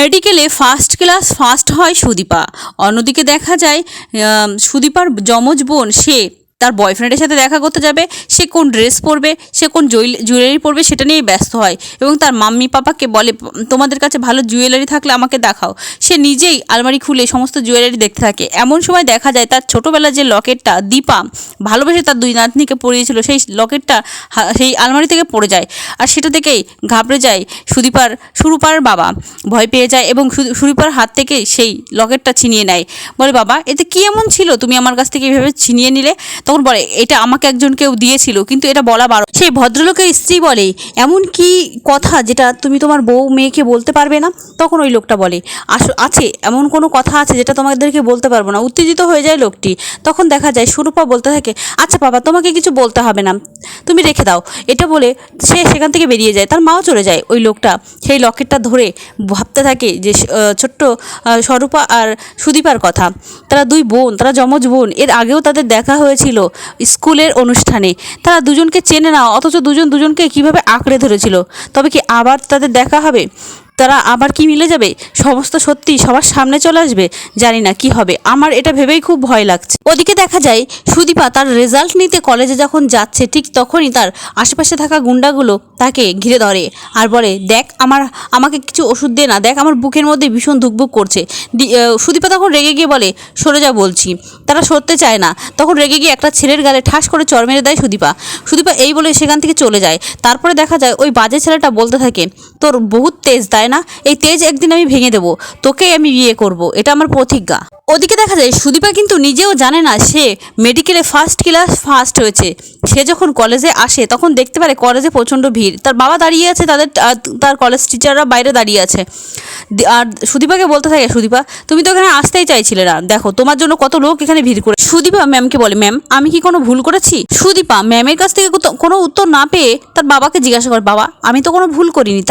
মেডিকেলে first class first হয় সুদীপা। অন্যদিকে দেখা যায় সুদীপার যমজ বোন সে তার বয়ফ্রেন্ডের সাথে দেখা করতে যাবে, সে কোন ড্রেস পরবে, সে কোন জুয়েলারি পরবে সেটা নিয়েই ব্যস্ত হয় এবং তার মাম্মি পাপাকে বলে তোমাদের কাছে ভালো জুয়েলারি থাকলে আমাকে দেখাও। সে নিজেই আলমারি খুলে সমস্ত জুয়েলারি দেখতে থাকে। এমন সময় দেখা যায় তার ছোটোবেলার যে লকেটটা দীপা ভালোবেসে তার দুই নাতনিকে পরিয়েছিল, সেই লকেটটা সেই আলমারি থেকে পড়ে যায়। আর সেটা থেকেই ঘাবড়ে যায় সুরূপার বাবা, ভয় পেয়ে যায় এবং সুরূপার হাত থেকে সেই লকেটটা ছিনিয়ে নেয়। বলে বাবা এতে কী এমন ছিল তুমি আমার কাছ থেকে এইভাবে ছিনিয়ে নিলে? তখন বলে এটা আমাকে একজন কেউ দিয়েছিল, কিন্তু এটা বলা বারণ। সেই ভদ্রলোকের স্ত্রী বলে এমন কি কথা যেটা তুমি তোমার বউ মেয়েকে বলতে পারবে না? তখন ওই লোকটা বলে আছে এমন কোনো কথা আছে যেটা তোমাদেরকে বলতে পারবো না। উত্তেজিত হয়ে যায় লোকটি। তখন দেখা যায় সুরূপা বলতে থাকে আচ্ছা বাবা তোমাকে কিছু বলতে হবে না, তুমি রেখে দাও। এটা বলে সে সেখান থেকে বেরিয়ে যায়। তার মাও চলে যায়। ওই লোকটা সেই লকেটটা ধরে ভাবতে থাকে যে ছোট্ট স্বরূপা আর সুদীপার কথা। তারা দুই বোন, তারা যমজ বোন। এর আগেও তাদের দেখা হয়েছিল স্কুলের অনুষ্ঠানে। তারা দুজনকে চেনে না, অথচ দুজন দুজনকে কীভাবে আঁকড়ে ধরেছিল। তবে কি আবার তাদের দেখা হবে? তারা আবার কি মিলে যাবে? সমস্ত সত্যি সবার সামনে চলে আসবে? জানি না কি হবে, আমার এটা ভেবেই খুব ভয় লাগছে। ওদিকে দেখা যায় সুদীপা তার রেজাল্ট নিতে কলেজে যখন যাচ্ছে ঠিক তখনই তার আশেপাশে থাকা গুন্ডাগুলো তাকে ঘিরে ধরে আর বলে দেখ আমাকে কিছু ওষুধ দে না, দেখ আমার বুকের মধ্যে ভীষণ ধুকভুক করছে। সুদীপা তখন রেগে গিয়ে বলে সরে যা বলছি। তারা সরতে চায় না। তখন রেগে গিয়ে একটা ছেলের গালে ঠাস করে চড় মেরে দেয় সুদীপা এই বলে সেখান থেকে চলে যায়। তারপরে দেখা যায় ওই বাজে ছেলেটা বলতে থাকে তোর বহুত তেজ তাই না? এই তেজ একদিন আমি ভেঙে দেবো, তোকেই আমি বিয়ে করব, এটা আমার প্রতিজ্ঞা। ওদিকে দেখা যায় সুদীপা কিন্তু নিজেও জানে না সে মেডিকেলে ফার্স্ট ক্লাস ফার্স্ট হয়েছে। সে যখন কলেজে আসে তখন দেখতে পারে কলেজে প্রচণ্ড ভিড়। তার বাবা দাঁড়িয়ে আছে, তার কলেজ টিচাররা বাইরে দাঁড়িয়ে আছে। আর সুদীপাকে বলতে থাকে সুদীপা তুমি তো এখানে আসতেই চাইছিলে না, দেখো তোমার জন্য কত লোক এখানে ভিড় করে। সুদীপা ম্যামকে বলে ম্যাম আমি কি কোনো ভুল করেছি? সুদীপা ম্যামের কাছ থেকে কোনো উত্তর না পেয়ে তার বাবাকে জিজ্ঞাসা করে বাবা আমি তো কোনো ভুল করিনি,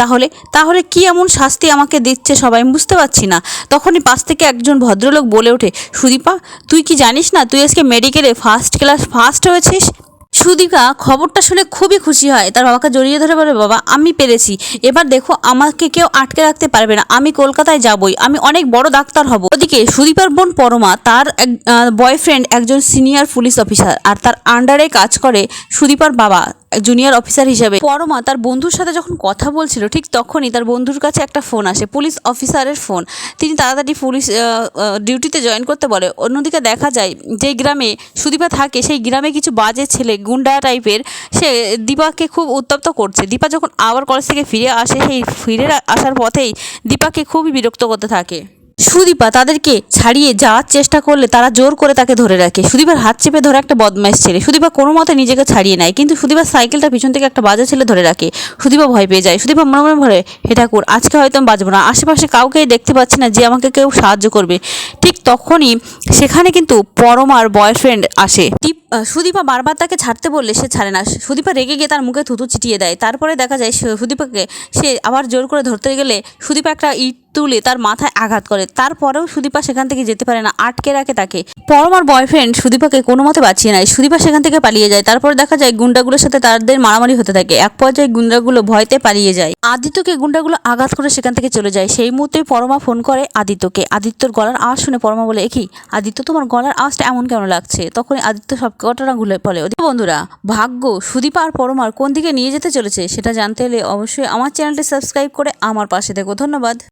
তাহলে কি এমন শাস্তি আমাকে দিচ্ছে সবাই, আমি বুঝতে পারছি না। তখনই পাশ থেকে একজন ভদ্রলোক বলে ওঠে সুদীপা তুই কি জানিস না তুই আজকে মেডিকেলে ফার্স্ট ক্লাস ফার্স্ট হয়েছিস? সুদীপা খবরটা শুনে খুবই খুশি হয়। তার বাবাকে জড়িয়ে ধরে বলে বাবা আমি পেরেছি, এবার দেখো আমাকে কেউ আটকে রাখতে পারবে না, আমি কলকাতায় যাবই, আমি অনেক বড় ডাক্তার হব। ওদিকে সুদীপার বোন পরমা, তার বয়ফ্রেন্ড একজন সিনিয়র পুলিশ অফিসার আর তার আন্ডারে কাজ করে সুদীপার বাবা জুনিয়র অফিসার হিসাবে। পরমা তার বন্ধুর সাথে যখন কথা বলছিল ঠিক তখনই তার বন্ধুর কাছে একটা ফোন আসে, পুলিশ অফিসারের ফোন। তিনি তাড়াতাড়ি পুলিশ ডিউটিতে জয়েন করতে বলে। অন্যদিকে দেখা যায় যে গ্রামে সুদীপা থাকে সেই গ্রামে কিছু বাজে ছেলে গুন্ডা টাইপের সে দীপাকে খুব উত্তপ্ত করছে। দীপা যখন আবার কলেজ থেকে ফিরে আসে সেই ফিরে আসার পথেই দীপাকে খুবই বিরক্ত করতে থাকে। সুদীপা তাদেরকে ছাড়িয়ে যাওয়ার চেষ্টা করলে তারা জোর করে তাকে ধরে রাখে। সুদীপার হাত চেপে ধরে একটা বদমাইশ ছেলে। সুদীপা কোনো মতে নিজেকে ছাড়িয়ে নেয়, কিন্তু সুদীপার সাইকেলটা পিছন থেকে একটা বাজে ছেলে ধরে রাখে। সুদীপা ভয় পেয়ে যায়। সুদীপা মনে মনে বলে হে ঠাকুর আজকে হয়তো আমি বাঁচবো না, আশেপাশে কাউকেই দেখতে পাচ্ছি না যে আমাকে কেউ সাহায্য করবে। ঠিক তখনই সেখানে কিন্তু পরমার বয়ফ্রেন্ড আসে। সুদীপা বারবার তাকে ছাড়তে বললে সে ছাড়ে না। সুদীপা রেগে গিয়ে তার মুখে থুতু ছিটিয়ে দেয়। তারপরে দেখা যায় সুদীপাকে সে আবার জোর করে ধরতে গেলে সুদীপা একটা ইট তুলে তার মাথায় আঘাত করে। তারপরেও সুদীপা সেখান থেকে যেতে পারে না, আটকে রাখে তাকে। পরমার বয়ফ্রেন্ড সুদীপাকে কোনো মতে বাঁচিয়ে নেয়। সুদীপা সেখান থেকে পালিয়ে যায়। তারপরে দেখা যায় গুন্ডাগুলোর সাথে তাদের মারামারি হতে থাকে। এক পর্যায়ে গুন্ডাগুলো ভয়তে পালিয়ে যায়। আদিত্যকে গুন্ডাগুলো আঘাত করে সেখান থেকে চলে যায়। সেই মুহূর্তেই পরমা ফোন করে আদিত্যকে। আদিত্যর গলার আওয়াজ শুনে পরমা বলে কি আদিত্য তোমার গলার আওয়াজটা এমন কেন লাগছে? তখনই আদিত্য সব ঘটনা ঘুরে বলে। বন্ধুরা ভাগ্য সুদীপা আর পরমার কোন দিকে নিয়ে যেতে চলেছে সেটা জানতে হলে অবশ্যই আমার চ্যানেলটি সাবস্ক্রাইব করে আমার পাশে থেকো। ধন্যবাদ।